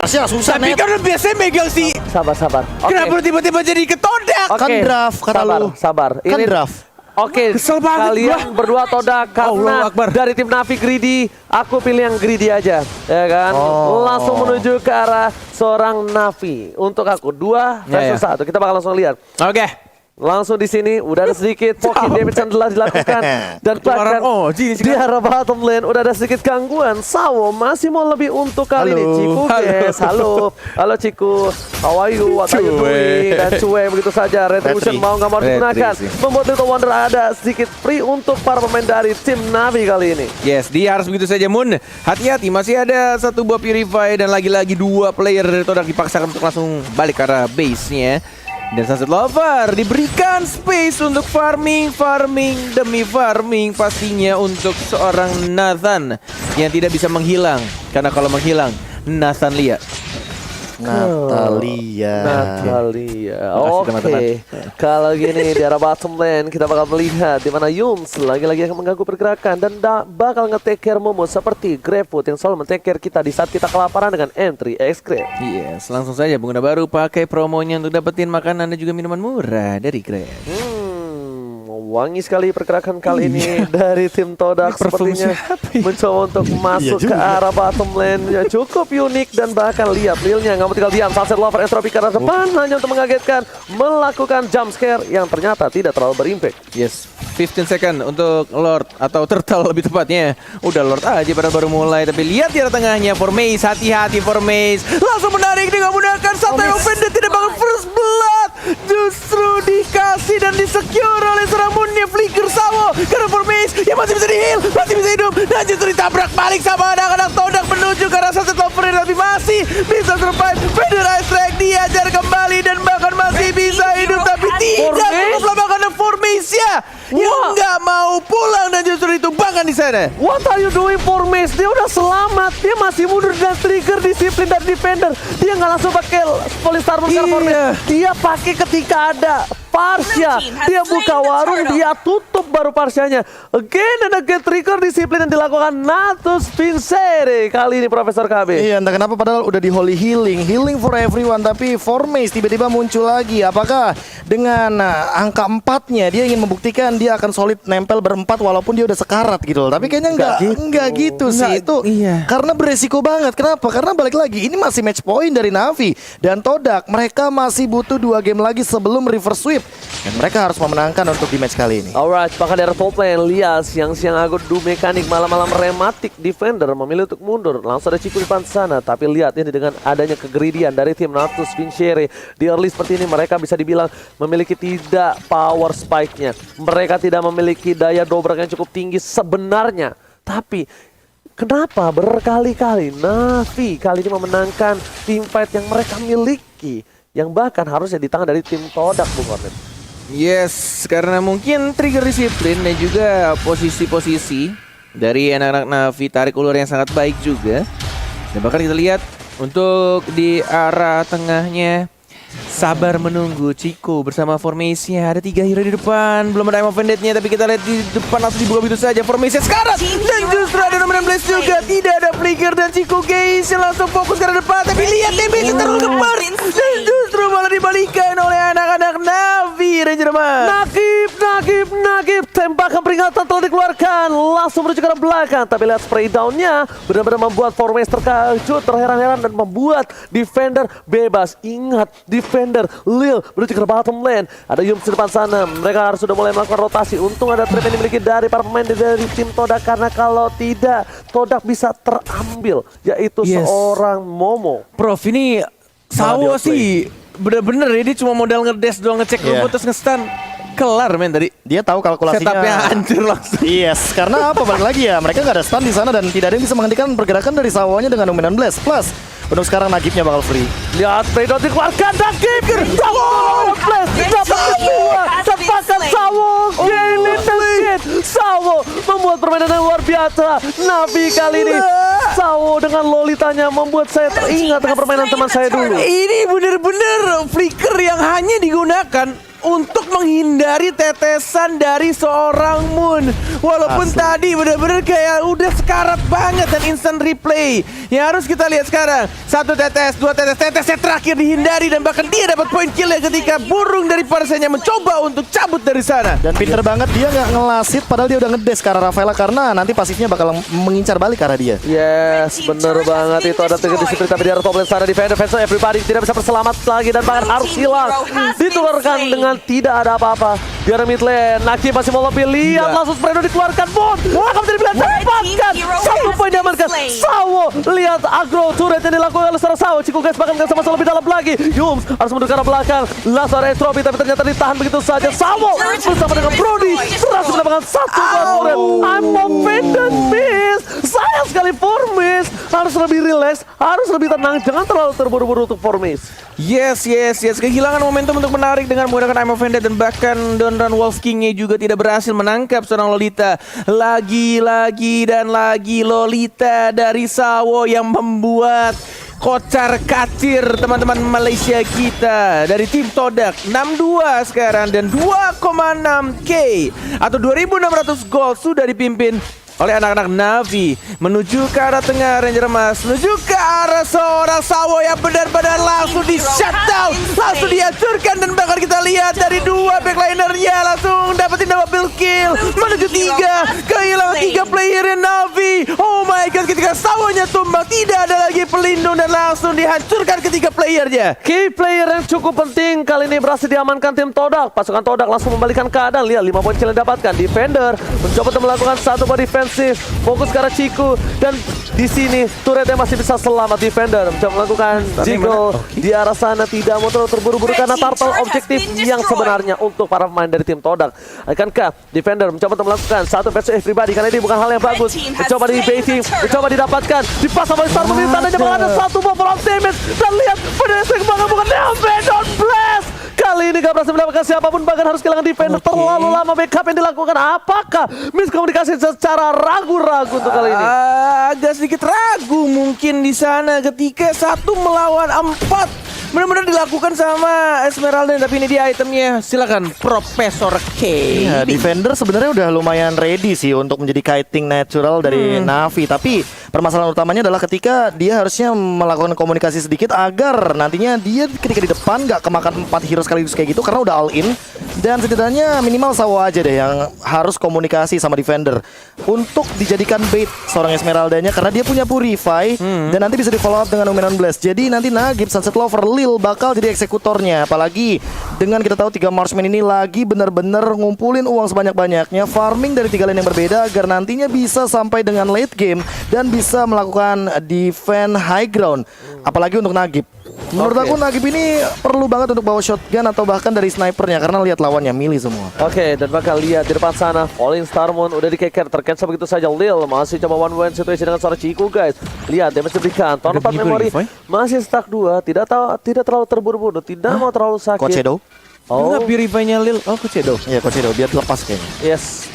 Parsnya susah. Tapi kan biasanya megang si. Sabar. Kenapa tiba-tiba jadi ketodak? Kan draft kata lu. Sabar. Kan Ini draft. Oke, Kesel banget kalian berdua Todak karena Allah Akbar. dari tim Navi greedy, aku pilih yang greedy aja, ya kan? Langsung menuju ke arah seorang Navi. Untuk aku 2 versus 1, kita bakal langsung lihat. Oke. Langsung di sini udah ada sedikit poking damage yang telah dilakukan dan bahkan di arah bottom lane udah ada sedikit gangguan. Sawo masih mau lebih untuk kali ini. Ciku guys, halo Ciku, how are you, what are you doing? Dan cuek begitu saja. Retribution mau nggak mau digunakan, membuat Little Wonder ada sedikit free untuk para pemain dari tim Navi kali ini. Yes, dia harus begitu saja Moon. Hati-hati, masih ada 1 buah Purify dan lagi-lagi 2 player dari Todak dipaksakan untuk langsung balik ke arah base-nya. Dan Sunset Lover diberikan space untuk farming demi farming pastinya untuk seorang Nathan yang tidak bisa menghilang. Karena kalau menghilang, Nathan lihat. Natalia. Oke. Kalau gini di arah bottom lane kita bakal melihat di mana Yuns lagi-lagi akan mengganggu pergerakan dan bakal nge-take care Momo seperti Grabfoot yang selalu men-take care kita di saat kita kelaparan dengan entry X Grab. Yes, langsung saja pengguna baru pakai promonya untuk dapetin makanan dan juga minuman murah dari Grab. Wangi sekali pergerakan kali ini dari tim Todak, sepertinya mencoba untuk masuk ke arah bottom lane. Ya, cukup unik dan bahkan lihat Lilnya nggak mau tinggal diam. Sunset Lover Entropy ke arah depan hanya untuk mengagetkan, melakukan jump scare yang ternyata tidak terlalu berimpact. Yes, 15 second untuk Lord atau Turtle lebih tepatnya. Udah Lord aja pada baru mulai, tapi lihat di arah tengahnya Formace, hati-hati Formace. Langsung menarik dengan menggunakan Santai Offended, tidak bakal first blood. Justru dikasih dan disecure oleh serangannya Flicker Sawo. Karena Formace yang masih bisa di-heal, masih bisa hidup. Dan justru ditabrak balik sama anak-anak Todak menuju ke arah Sunset Lover, tapi masih bisa survive. Federal Strike diajar kembali dan bahkan masih bisa hidup, tapi tidak cukup lama karena Formace ya yang nggak mau pulang dan justru ditumbangkan di sana. What are you doing Formace? Dia udah selamat, dia masih mundur dan trigger disiplin dari defender. Dia nggak langsung pakai Polystar Vulcan Formace. Dia pakai ketika ada Parsha, dia buka warung, dia tutup baru Parsyanya. Again and again trigger disiplin yang dilakukan Natus Vincere kali ini Profesor KB. Iya, entah kenapa padahal udah di Holy Healing for everyone, tapi Formace tiba-tiba muncul lagi. Apakah dengan angka 4-nya dia ingin membuktikan dia akan solid nempel berempat walaupun dia udah sekarat gitu loh. Tapi kayaknya enggak gitu sih. Itu karena beresiko banget. Kenapa? Karena balik lagi ini masih match point dari Navi dan Todak. Mereka masih butuh 2 game lagi sebelum reverse sweep. Dan mereka harus memenangkan untuk di match kali ini. Alright, bahkan dari top lane lihat siang-siang aku do mekanik malam-malam rematik defender memilih untuk mundur. Langsung ada Ciku di depan sana, tapi lihat ini dengan adanya kegridian dari tim Natus Vincere di early seperti ini, mereka bisa dibilang memiliki tidak power spike-nya. Mereka tidak memiliki daya dobrak yang cukup tinggi sebenarnya. Tapi kenapa berkali-kali Navi kali ini memenangkan team fight yang mereka miliki, yang bahkan harusnya di tangan dari tim Todak, Bung Hornet? Yes, karena mungkin trigger disiplin dan juga posisi-posisi dari anak-anak Navi tarik ulur yang sangat baik juga. Dan bahkan kita lihat untuk di arah tengahnya sabar menunggu Ciku bersama Formace-nya. Ada 3 hero di depan, belum ada Offended-nya, tapi kita lihat di depan langsung dibuka begitu saja Formace-nya sekarang. Dan justru ada Dominant Blaze juga, tidak ada Flicker dan Ciku guys yang langsung fokus ke arah depan, tapi lihat damage terlalu gemar dan justru malah dibalikan oleh anak-anak Navi Ranger Man. Nakib, tembakan peringatan telah dikeluarkan, langsung menuju ke arah belakang, tapi lihat spray down-nya benar-benar membuat Formace terkejut, terheran-heran dan membuat defender bebas. Ingat, defender Lil menuju ke bottom lane. Ada Yums di depan sana. Mereka harus sudah mulai melakukan rotasi. Untung ada trap yang dimiliki dari para pemain dari tim Todak, karena kalau tidak Todak bisa terambil, yaitu seorang Momo. Prof, ini Sawo sih bener-bener ya, dia cuma modal ngedes doang, ngecek rumput terus nge-stun. Kelar men tadi. Dia tahu kalkulasinya. Setupnya hancur langsung. Yes, karena apa? Balik lagi ya, mereka nggak ada stun di sana dan tidak ada yang bisa menghentikan pergerakan dari Sawonya dengan Dominant Blast. Plus, untuk sekarang Nagibnya bakal free. Lihat Pedro dikeluarkan, Nagib Blast dapat kedua, tepakan Sawo. Sawo membuat permainan yang luar biasa. Navi kali ini Sawo dengan Lolitanya membuat saya teringat dengan permainan teman saya dulu. Ini bener-bener flicker yang hanya digunakan untuk menghindari tetesan dari seorang Moon. Walaupun Asli. tadi bener-bener kayak udah sekarat banget dan instant replay. Yang harus kita lihat sekarang, 1 tetes, 2 tetes, tetesnya terakhir dihindari dan bahkan dia dapat poin kill ya ketika burung dari Parsanya mencoba untuk cabut dari sana. Dan pinter banget dia nggak ngelasit padahal dia udah ngedes ke arah Rafaela karena nanti pasifnya bakal mengincar balik ke arah dia. Yes, bener banget itu ada 3 disiplin tapi di arah top lane sana defender everybody tidak bisa berselamat lagi dan bahkan harus hilang. Ditularkan dengan tidak ada apa-apa. Di arah mid lane, Naki masih mau lebih lihat langsung Fredo dikeluarkan. Bon, akan menjadi pilihan dapatkan. 1 poin diamankan. Sawo, lihat agro turret yang dilakukan oleh seorang Sawo. Ciku guys bahkan nggak sama lebih dalam lagi. Yums harus mundur ke arah belakang. Lazar Entropy tapi ternyata ditahan begitu saja. Sawo bersama dengan Brody berhasil mendapatkan 1 turret. I'm offended, miss. Sayang sekali Formis. Harus lebih relax, harus lebih tenang. Jangan terlalu terburu-buru untuk Formis. Yes. Kehilangan momentum untuk menarik dengan menggunakan I'm Offended dan bahkan Donran Wolf King-nya juga tidak berhasil menangkap seorang Lolita. Lagi Lolita dari Sawo yang membuat kocar kacir teman-teman Malaysia kita dari tim Todak. 6-2 sekarang dan 2,6k atau 2.600 gold sudah dipimpin oleh anak-anak Navi menuju ke arah tengah. Ranger Emas menuju ke arah seorang Sawo yang benar-benar langsung di shutdown, langsung dihancurkan dan bahkan kita lihat dari 2 backlinernya langsung dapetin double kill menuju 3, kehilangan 3 playernya Navi. Oh my god, ketika Sawonya tumbang tidak ada lagi pelindung dan langsung dihancurkan ketiga playernya. Key player yang cukup penting kali ini berhasil diamankan tim Todak. Pasukan Todak langsung membalikan keadaan. Lihat 5 poin kill yang dapatkan. Defender mencoba untuk melakukan 1 body defense. Fokus ke arah Ciku dan di sini turretnya masih bisa selamat. Defender mencoba melakukan jiggle di arah sana, tidak mau terlalu terburu-buru karena turtle objektif yang sebenarnya untuk para pemain dari tim Todak. Akankah Defender mencoba untuk melakukan 1 versus everybody karena ini bukan hal yang bagus. Mencoba di baiting, mencoba didapatkan, dipasang oleh Star Moon, tandanya bakal ada 1 ball of damage dan lihat pedestrian banget bukan Abaddon Blast. Kali ini gak berhasil mendapatkan siapapun, bahkan harus kehilangan defender. Terlalu lama backup yang dilakukan. Apakah miskomunikasi secara ragu-ragu untuk kali ini? Agak sedikit ragu mungkin di sana ketika 1 melawan 4 benar-benar dilakukan sama Esmeralda, tapi ini dia itemnya. Silakan Profesor K. Ya, Defender sebenarnya udah lumayan ready sih untuk menjadi kiting natural dari Navi, tapi permasalahan utamanya adalah ketika dia harusnya melakukan komunikasi sedikit agar nantinya dia ketika di depan nggak kemakan 4 hero sekaligus kayak gitu karena udah all in. Dan setidaknya minimal Sawo aja deh yang harus komunikasi sama Defender untuk dijadikan bait seorang Esmeraldanya karena dia punya Purify dan nanti bisa di follow up dengan Luminon Blast. Jadi nanti Nagib, Sunset Lover, Lil bakal jadi eksekutornya. Apalagi dengan kita tahu 3 Marksman ini lagi bener-bener ngumpulin uang sebanyak-banyaknya, farming dari 3 lane yang berbeda agar nantinya bisa sampai dengan late game dan bisa melakukan defense high ground. Apalagi untuk Nagib. Menurut aku Nagib ini perlu banget untuk bawa shotgun atau bahkan dari snipernya karena lihat lawannya milih semua. Oke, dan bakal lihat di depan sana Falling Starmoon udah dikeker, tercancel begitu saja. Lil masih coba one-one situation dengan seorang Ciku guys. Lihat dia masih berikan Torn 4 memory, masih stuck 2, tidak terlalu terburu-buru, tidak mau terlalu sakit. Kocedo? Enggak, Purify-nya Lil. Oh, Kocedo. Iya, Kocedo biar lepas kayaknya. Yes.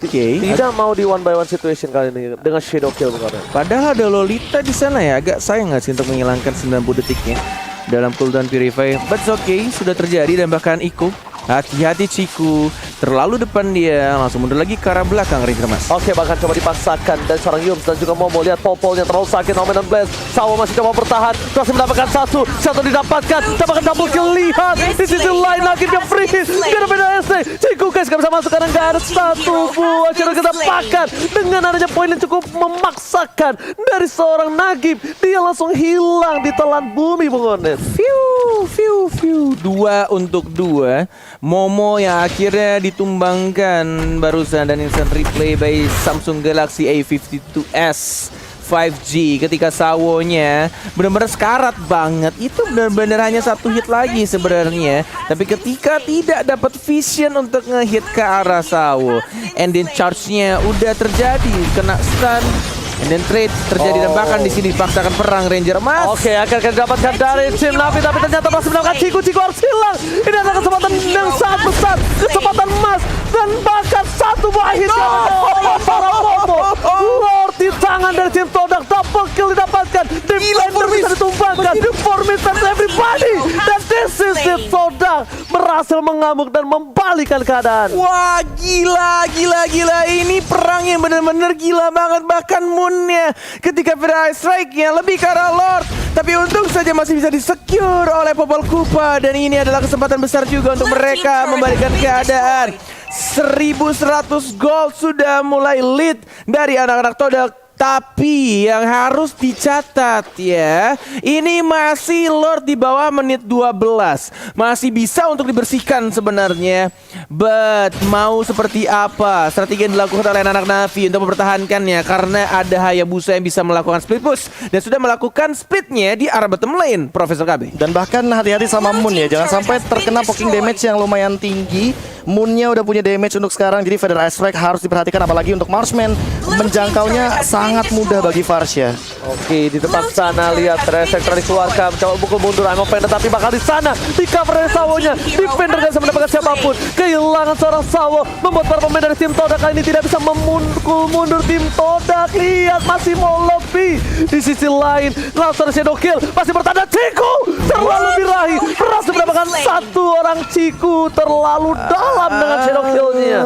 Oke. Tidak mau di one by one situation kali ini dengan shadow kill bukan. Padahal ada Lolita di sana ya. Agak sayang nggak sih untuk menghilangkan 90 detiknya dalam cooldown Purify. But it's okay, sudah terjadi dan bahkan Iko. Hati-hati Ciku, terlalu depan dia, langsung mundur lagi ke arah belakang Ranger Mas. Oke, bahkan coba dipaksakan dan seorang Yums dan juga Momo. Lihat Popolnya terlalu sakit, Nomenon Blast. Sawo masih coba bertahan, masih mendapatkan satu didapatkan, dapatkan double kill. Lihat di sisi lain lagi dia free, dia beda ST. Ciku guys gak bisa masuk karena gak ada 1 buah ceruk kita pakan. Dengan adanya poin yang cukup memaksakan dari seorang Nagib, dia langsung hilang di telan bumi Bung Ones. 2 untuk 2. Momo yang akhirnya ditumbangkan barusan dan instant replay by Samsung Galaxy A52s 5G ketika Sawonya benar-benar sekarat banget. Itu benar-benar hanya 1 hit lagi sebenarnya, tapi ketika tidak dapat vision untuk ngehit ke arah Sawo, and then charge-nya udah terjadi, kena stun. And then trade terjadi dan bahkan di sini dipaksakan perang Ranger Emas. Oke, akan didapatkan dari tim Navi, tapi ternyata masih mendapatkan Ciku harus hilang. Ini adalah kesempatan yang sangat besar, kesempatan emas dan bahkan 1 buah hit para Momo. Lord di tangan dari tim Todak, double kill didapatkan. Defender bisa ditumbangkan. Formis and everybody. Dan this is the Todak berhasil mengamuk dan membalikan keadaan. Wah, gila. Ini perang yang benar-benar gila banget. Bahkan Moon-nya ketika Federal Strike-nya lebih ke arah Lord. Tapi untung saja masih bisa di-secure oleh Popol Kupa. Dan ini adalah kesempatan besar juga untuk mereka membalikan keadaan. 1100 gold sudah mulai lead dari anak-anak Todak. Tapi yang harus dicatat ya, ini masih Lord di bawah menit 12. Masih bisa untuk dibersihkan sebenarnya. But mau seperti apa strategi yang dilakukan oleh anak Navi untuk mempertahankannya? Karena ada Hayabusa yang bisa melakukan split push dan sudah melakukan splitnya di arah bottom lane, Profesor KB. Dan bahkan hati-hati sama Moon ya, jangan sampai terkena poking damage yang lumayan tinggi. Moonnya udah punya damage untuk sekarang, jadi Federal Strike harus diperhatikan, apalagi untuk Marksman. Menjangkaunya sangat mudah bagi Varsha. Oke, di depan sana lihat Resektor dikeluarkan, mencoba pukul mundur Imo Fender, tapi bakal di sana di cover dari Sawonya. Defender gak bisa mendapatkan siapapun, kehilangan seorang Sawo, membuat para pemain dari tim Todak kali ini tidak bisa memukul mundur tim Todak. Lihat, masih mau lebih. Di sisi lain, langsung ada Shadow Kill, masih bertanda Ciku terlalu birahi, berhasil mendapatkan satu orang Ciku, terlalu dalam dengan Shadow Kill-nya.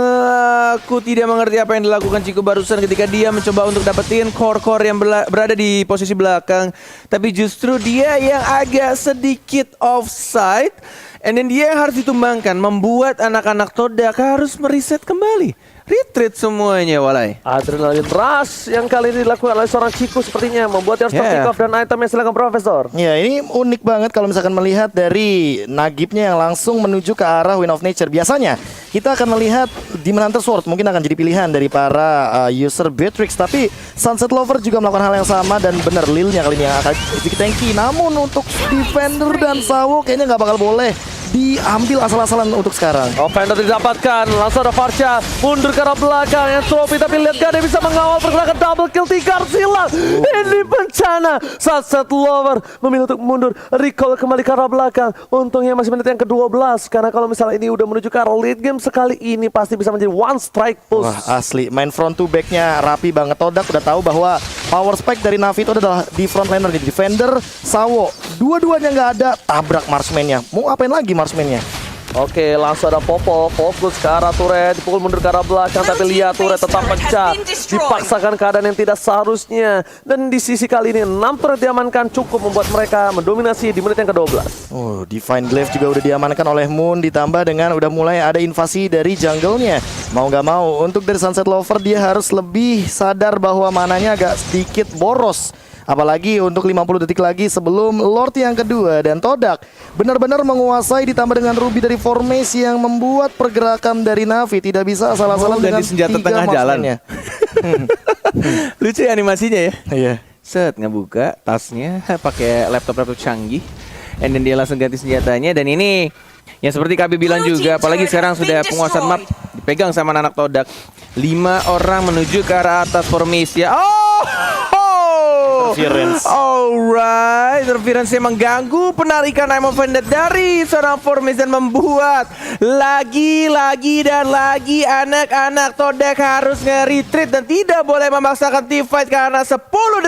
Aku tidak mengerti apa yang dilakukan Ciku barusan ketika dia mencoba untuk dapetin core-core yang berada di posisi belakang. Tapi justru dia yang agak sedikit offside. And then dia yang harus ditumbangkan, membuat anak-anak Todak harus meriset kembali. Retreat semuanya, Walai. Adrenalin rush yang kali ini dilakukan oleh seorang Ciku sepertinya membuat dia harus pick off dan itemnya. Silakan Profesor. Ya, ini unik banget kalau misalkan melihat dari Nagibnya yang langsung menuju ke arah Wind of Nature. Biasanya kita akan melihat Demon Hunter Sword mungkin akan jadi pilihan dari para user Beatrix, tapi Sunset Lover juga melakukan hal yang sama dan benar Lilnya kali ini yang akan sedikit tanky. Namun untuk Defender dan Sawo kayaknya nggak bakal boleh diambil asal-asalan untuk sekarang. Offender didapatkan, langsung ada Varsha mundur ke arah belakang, Entropy, tapi lihat gak ada yang bisa mengawal pergerakan double kill Tikar silang. Ini bencana. Sunset Lover memilih untuk mundur, recall kembali ke arah belakang. Untungnya masih menit yang ke-12, karena kalau misalnya ini udah menuju ke arah late game sekali ini pasti bisa menjadi one strike push. Wah, asli main front to back-nya rapi banget. Todak udah tahu bahwa power spike dari Navi itu adalah di front laner, di Defender, Sawo. Dua-duanya nggak ada, tabrak Marksman-nya. Mau apain lagi Marksman-nya? Oke, langsung ada Popo, fokus ke arah turret, dipukul mundur ke arah belakang, tapi lihat turret tetap pecah, dipaksakan keadaan yang tidak seharusnya. Dan di sisi kali ini 6 turret diamankan cukup membuat mereka mendominasi di menit yang ke-12. Oh, Divine Glaive juga udah diamankan oleh Moon, ditambah dengan udah mulai ada invasi dari jungle-nya. Mau nggak mau, untuk dari Sunset Lover dia harus lebih sadar bahwa mananya agak sedikit boros. Apalagi untuk 50 detik lagi sebelum Lord yang kedua. Dan Todak benar-benar menguasai, ditambah dengan Ruby dari Formation yang membuat pergerakan dari Navi tidak bisa asal-asalan dengan ganti senjata 3 tengah jalan. marksman-nya. Lucu ya animasinya ya. Iya. Set, ngebuka tasnya pakai laptop canggih. And then dia langsung ganti senjatanya. Dan ini yang seperti Kabi bilang juga, apalagi sekarang sudah penguasaan map dipegang sama anak Todak. 5 orang menuju ke arah atas Formation. Interference. Alright, interference yang mengganggu penarikan Imo Fender dari seorang Formation dan membuat lagi anak-anak Todak harus nge-retreat dan tidak boleh memaksakan team fight karena 10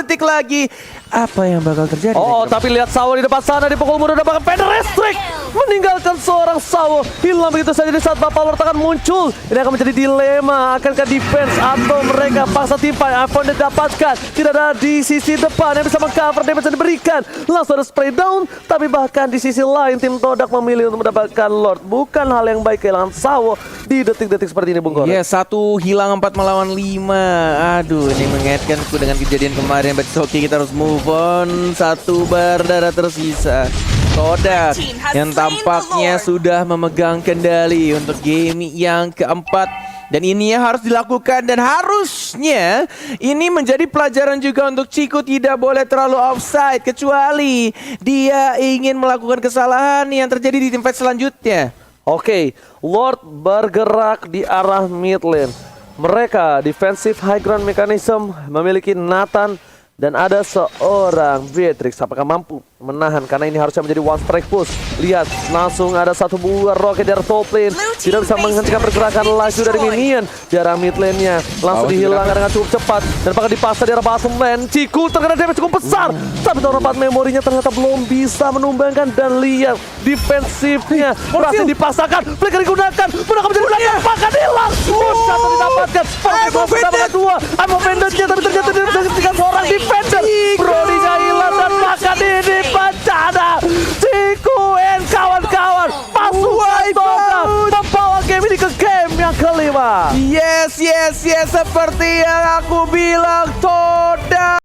detik lagi. Apa yang bakal terjadi? Oh, tapi lihat Sawo di depan sana dipukul mundur, dapatkan Fender Restrict, meninggalkan seorang Sawo hilang begitu saja di saat Bapak Lord akan muncul. Ini akan menjadi dilema, akankah defense atau mereka paksa timpai. iPhone didapatkan, tidak ada di sisi depan yang bisa mengcover damage yang diberikan. Langsung ada spray down, tapi bahkan di sisi lain tim Todak memilih untuk mendapatkan Lord. Bukan hal yang baik kehilangan Sawo di detik-detik seperti ini, Bung Goran. Ya, 1 hilang 4 melawan 5. Aduh, ini mengaitkanku dengan kejadian kemarin. But it's okay, kita harus move on. 1 berdarah tersisa. Todak yang tampaknya sudah memegang kendali untuk game yang keempat. Dan ini yang harus dilakukan dan harusnya ini menjadi pelajaran juga untuk Ciku, tidak boleh terlalu offside kecuali dia ingin melakukan kesalahan yang terjadi di tim fight selanjutnya. Oke, Lord bergerak di arah mid lane. Mereka defensive high ground mechanism memiliki Nathan dan ada seorang Beatrix. Apakah mampu menahan karena ini harusnya menjadi one strike push. Lihat, langsung ada satu buah roket dari top lane. Tidak bisa menghentikan pergerakan laju dari minion. Di arah mid lane-nya langsung dihilangkan dengan cukup cepat dan bakal dipaksa di arah bottom lane. Cikul terkena damage cukup besar, tapi tahun 4 memorinya ternyata belum bisa menumbangkan. Dan lihat defensifnya berhasil dipaksakan, flicker digunakan, menangkap menjadi belakang, bahkan hilang. Shot didapatkan, mendapatkan dua. I'm offended-nya, tapi ternyata dia menjadikan seorang defender. Brody-nya hilang dan bahkan ini bencana. Cikuen kawan-kawan, pasukan Toga membawa game ini ke game yang kelima. Yes, seperti yang aku bilang, Toda